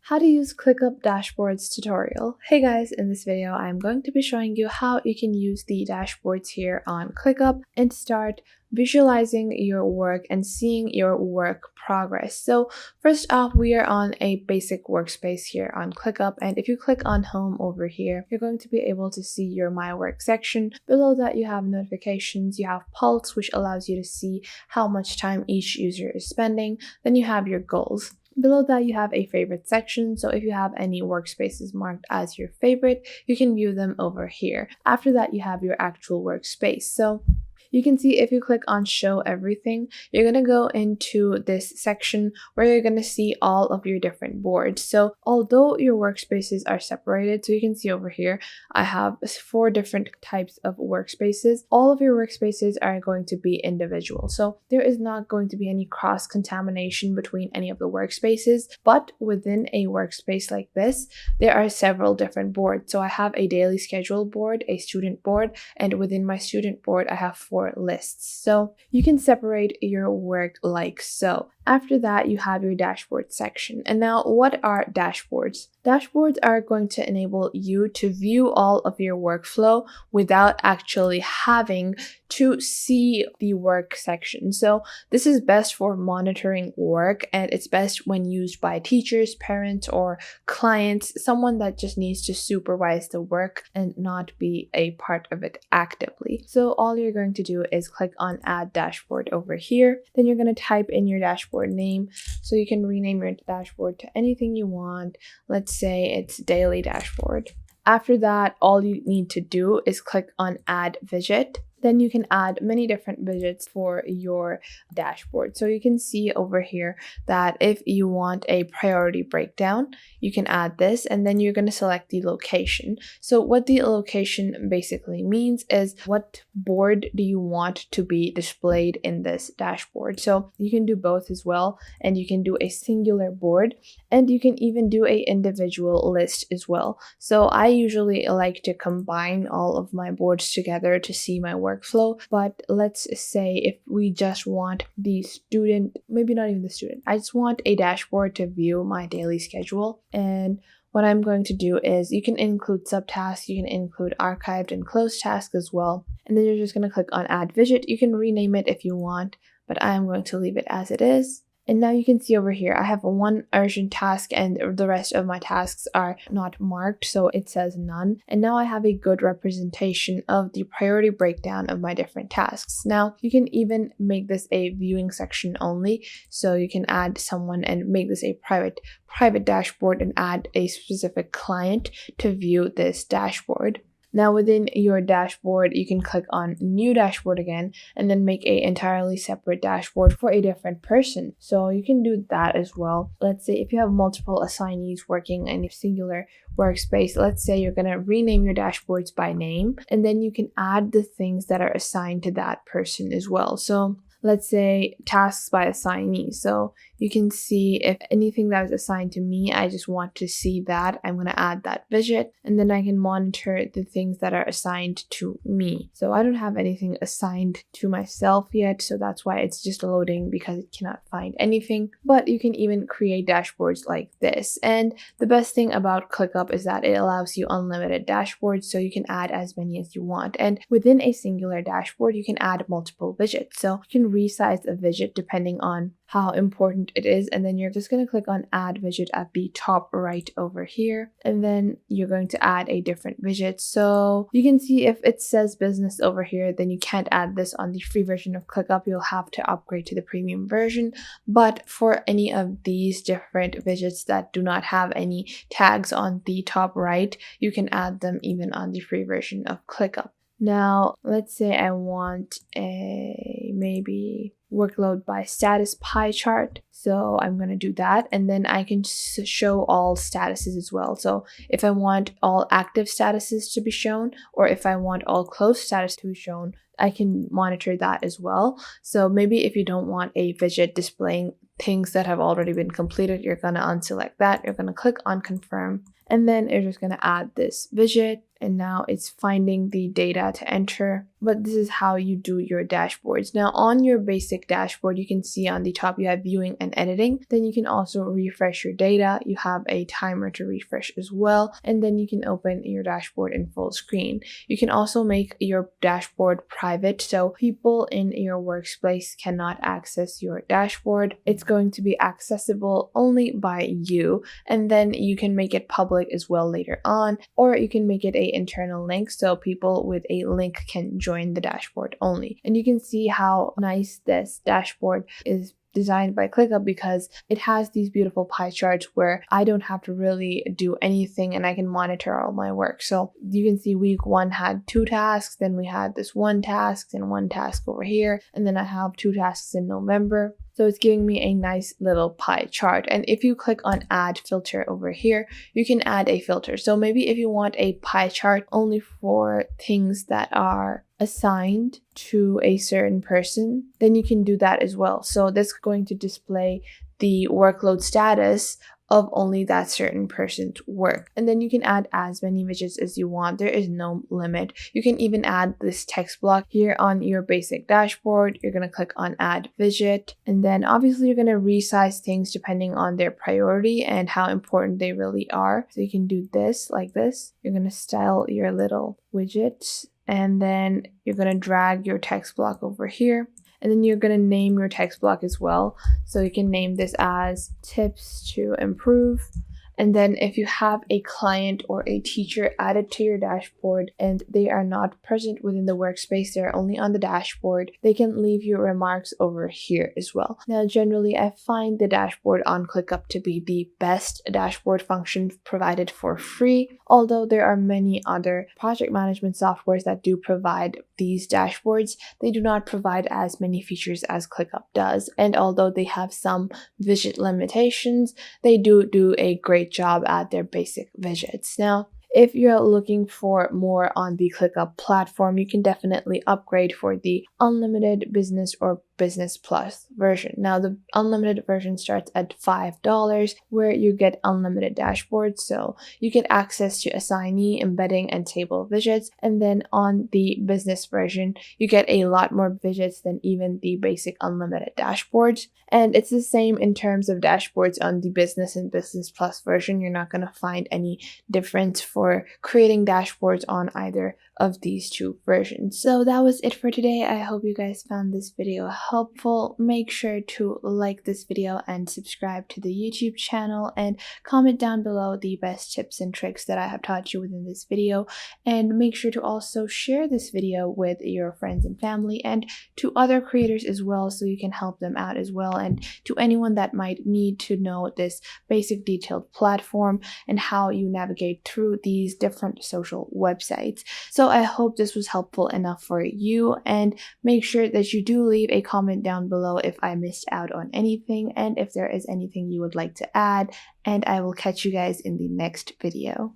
How to use ClickUp dashboards tutorial. Hey guys, in this video I'm going to be showing you how you can use the dashboards here on ClickUp and start visualizing your work and seeing your work progress. So first off, we are on a basic workspace here on ClickUp, and if you click on home over here, you're going to be able to see your My Work section. Below that you have notifications, you have Pulse, which allows you to see how much time each user is spending. Then you have your goals. Below that you have a favorite section, so if you have any workspaces marked as your favorite, you can view them over here. After that you have your actual workspace. So you can see if you click on show everything, you're going to go into this section where you're going to see all of your different boards. So although your workspaces are separated, so you can see over here, I have 4 different types of workspaces. All of your workspaces are going to be individual. So there is not going to be any cross contamination between any of the workspaces, but within a workspace like this, there are several different boards. So I have a daily schedule board, a student board, and within my student board, I have 4 lists. So you can separate your work like so. After that, you have your dashboard section. And now, what are dashboards? Dashboards are going to enable you to view all of your workflow without actually having to see the work section. So this is best for monitoring work, and it's best when used by teachers, parents, or clients, someone that just needs to supervise the work and not be a part of it actively. So all you're going to do is click on Add Dashboard over here. Then you're going to type in your dashboard name. So you can rename your dashboard to anything you want. Let's say it's Daily Dashboard. After that, all you need to do is click on Add Widget. Then you can add many different widgets for your dashboard. So you can see over here that if you want a priority breakdown, you can add this, and then you're going to select the location. So what the location basically means is what board do you want to be displayed in this dashboard. So you can do both as well, and you can do a singular board, and you can even do a individual list as well. So I usually like to combine all of my boards together to see my workflow. But let's say if we just want the student, maybe not even the student, I just want a dashboard to view my daily schedule. And what I'm going to do is you can include subtasks, you can include archived and closed tasks as well. And then you're just going to click on Add Widget. You can rename it if you want, but I'm going to leave it as it is. And now you can see over here, I have one urgent task and the rest of my tasks are not marked, so it says none. And now I have a good representation of the priority breakdown of my different tasks. Now you can even make this a viewing section only, so you can add someone and make this a private dashboard and add a specific client to view this dashboard. Now within your dashboard, you can click on New Dashboard again and then make an entirely separate dashboard for a different person. So you can do that as well. Let's say if you have multiple assignees working in a singular workspace, let's say you're going to rename your dashboards by name, and then you can add the things that are assigned to that person as well. So let's say tasks by assignee. So you can see if anything that is assigned to me, I just want to see that. I'm going to add that widget, and then I can monitor the things that are assigned to me. So I don't have anything assigned to myself yet, so that's why it's just loading because it cannot find anything. But you can even create dashboards like this. And the best thing about ClickUp is that it allows you unlimited dashboards, so you can add as many as you want. And within a singular dashboard, you can add multiple widgets. So you can resize a widget depending on how important it is, and then you're just going to click on Add Widget at the top right over here, and then you're going to add a different widget. So you can see if it says business over here, then you can't add this on the free version of ClickUp. You'll have to upgrade to the premium version. But for any of these different widgets that do not have any tags on the top right, you can add them even on the free version of ClickUp. Now, let's say I want a maybe workload by status pie chart. So I'm going to do that, and then I can show all statuses as well. So if I want all active statuses to be shown, or if I want all closed status to be shown, I can monitor that as well. So maybe if you don't want a widget displaying things that have already been completed, you're going to unselect that. You're going to click on confirm, And then you're just going to add this widget, and now it's finding the data to enter. But this is how you do your dashboards. Now on your basic dashboard, you can see on the top you have viewing and editing. Then you can also refresh your data. You have a timer to refresh as well. And then you can open your dashboard in full screen. You can also make your dashboard private, so people in your workspace cannot access your dashboard. It's going to be accessible only by you. And then you can make it public as well later on, or you can make it an internal link so people with a link can join the dashboard only. And you can see how nice this dashboard is designed by ClickUp, because it has these beautiful pie charts where I don't have to really do anything and I can monitor all my work. So you can see week 1 had 2 tasks, then we had this 1 task and 1 task over here, and then I have 2 tasks in November. So it's giving me a nice little pie chart. And if you click on add filter over here, you can add a filter. So maybe if you want a pie chart only for things that are assigned to a certain person, then you can do that as well. So that's going to display the workload status of only that certain person's work. And then you can add as many widgets as you want. There is no limit. You can even add this text block here on your basic dashboard. You're going to click on add widget, and then obviously you're going to resize things depending on their priority and how important they really are. So you can do this like this. You're going to style your little widgets, and then you're going to drag your text block over here. And then you're going to name your text block as well. So you can name this as tips to improve. And then if you have a client or a teacher added to your dashboard and they are not present within the workspace, they're only on the dashboard, they can leave you remarks over here as well. Now, generally, I find the dashboard on ClickUp to be the best dashboard function provided for free, although there are many other project management softwares that do provide these dashboards. They do not provide as many features as ClickUp does, and although they have some widget limitations, they do a great job at their basic widgets. Now, if you're looking for more on the ClickUp platform, you can definitely upgrade for the unlimited business or business plus version. Now the unlimited version starts at $5, where you get unlimited dashboards, so you get access to assignee, embedding, and table widgets. And then on the business version, you get a lot more widgets than even the basic unlimited dashboards. And it's the same in terms of dashboards on the business and business plus version. You're not going to find any difference for creating dashboards on either of these two versions. So that was it for today. I hope you guys found this video helpful. Make sure to like this video and subscribe to the YouTube channel, and comment down below the best tips and tricks that I have taught you within this video. And make sure to also share this video with your friends and family and to other creators as well, so you can help them out as well, and to anyone that might need to know this basic detailed platform and how you navigate through these different social websites. So I hope this was helpful enough for you, and make sure that you do leave a comment down below if I missed out on anything and if there is anything you would like to add, and I will catch you guys in the next video.